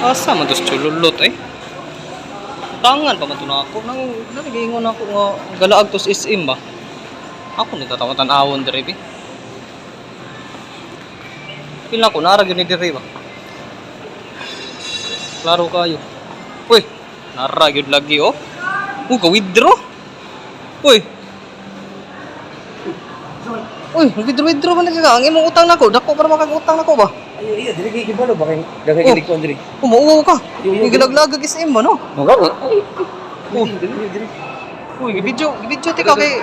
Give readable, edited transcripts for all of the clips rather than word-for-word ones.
Asa man to sa chululot eh. Tangan pa man to na ako. Nagiingon ako nga galaag to sa SM ba. Ako ni tatawatan-awon diri bi. Pila ko nara gyud ni diri ba. Klaro kayo. Uy, nara gyud lagi oh. Ka withdraw. Uy. Uy, withdraw man ka. Ang imong utang nako, dako para makag-utang nako ba? Ay, dili kay gibalo ba kay dagay kay kon diri. Umuuo ka. Gilaglag SM ba no? Mga ba? Diri. Uy, video ti ka kay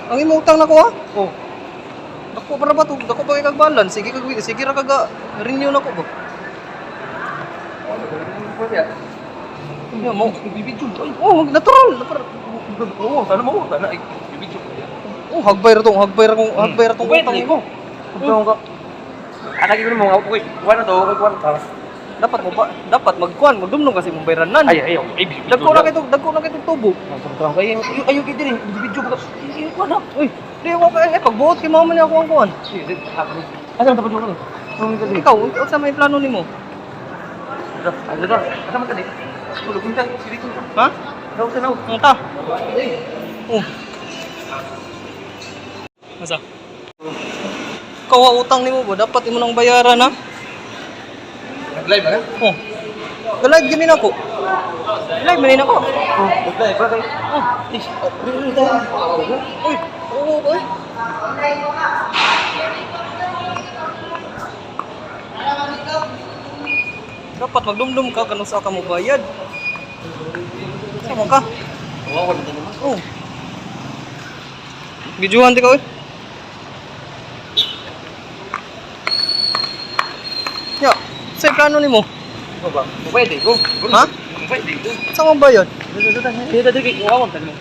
ang imong utang nako ha? Oh. Dako para ba to? Dako pa kay kag balance. Sige ra kag renew nako ba? Mo bibidyo. Oh, natural. Oo, sana mo, sana bibidyo. Oh, hagbay ra tong utang mo. Utang ka. Ana gyud mo nga okay. Kuan to, kuan ta. Dapat magkuan mo dumdum kasi mong bayranan. Ay, Dagko na kay tubo. Tang kay ayo kay diri, bibidyo ka. Kuan na. Uy, di ako kay pagbuot kay mama ni ako ang kuan. Asa ta padung ka? Ikaw, unsa may plano nimo? Asa man tadi? Tulog minta dito. Ha? Daw sa naw. Ta. Oh. Masa? Kawa utang nimo ba dapat imo nang bayaran ha? Nag-live ba? Oh. Galag gyud nako. Live man nako. Oh, nag-live ba kay? Uy, oo boy. Dapat magdumdum ka kanus sa ka mo bayad. Sama ka? Wow, wala naman. Oh. Bijuan ti ka oy. Ya, sa plano nimo? Ano ba? Pwede ko. Ha? Pwede ko. Sa mo bayad? Dito dito wow, tani mo.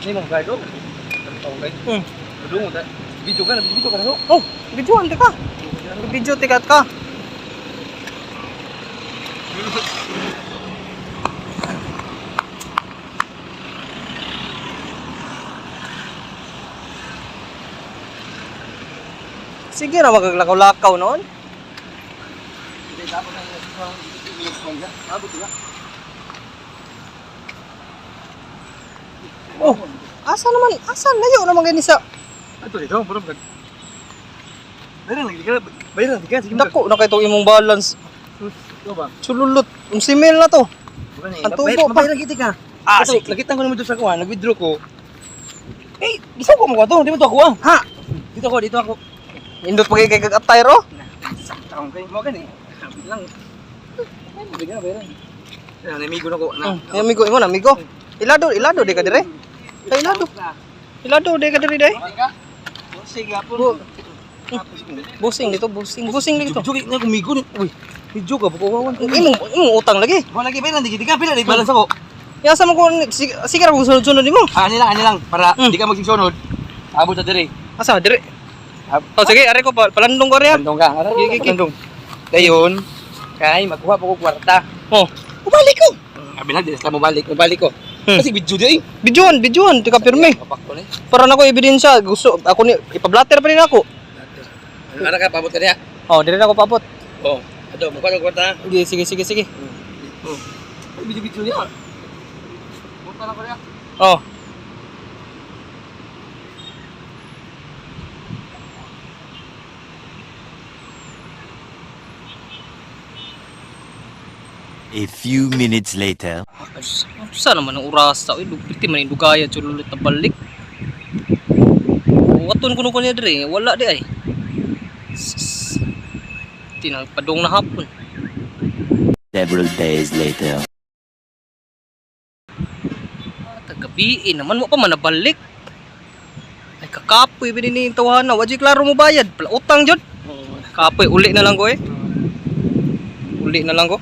Ni mo gado. Okay. Dudung ta. Video ka na ho. Oh, bijuan ti ka. Video tikat ka. Sige na magaglakaw-lakaw noon. Oh, asa layo naman ganisa. Ato dito, bro. Bayran lagi ka. Sige. Dako na kay tong imong balance. Ito ba? Sululot, simil na to. Ang tubo pa. Bayran kita ka. Ah, Ito, sige. lagitan ko naman doon sa kuha, nag-withdraw ko. Eh, gusto ko mo to, di mo to ako Ha? Dito ako. Indot pa kay atay ro? Taong kayo mo gani. Lang. Bigyan na bayran. Yan, amigo na ko. Amigo imo na amigo. Ilado di ka dire. Ay ilado di ka dire dai. Sige po. Busing dito. Jogi na kumigo ni. Uy, video ka bukawan. Imo utang lagi. Wala lagi bayran di ka pila di balance ako. Yasa mo ko sige ra sunod nimo. Ani lang para di ka magsisunod. Abot sa dire. Asa dire? Oh sige, are ko palandong ko riya. Landong ka. Ara, landong. Dayon, kay magkuha po ko kwarta. Oh, ubalik ko. Kabilang di na mabalik ko. Kasi video di eh. Bijuan, di ka pirmi. Papak ko ni. Para nako ebidensya, gusto ako ni ipablatter pa rin ako. Ara ka pabot ka niya. Oh, dire na ako papot. Oh, ato magkuha ko kwarta. Sige. Oh. Video niya. Punta na ko niya. Oh. A few minutes later. Sa naman ang urasa, oy dugti man indugaya chululit na balik. Waton kuno niya dire, wala di ay. Tinang padong na hapon. Several days later. Tagabiin naman mo pa man nabalik. Ay kakapoy binini tawahan, wa klaro mo bayad, pala utang jud. Kapoy uli na lang ko eh. Uli na lang ko.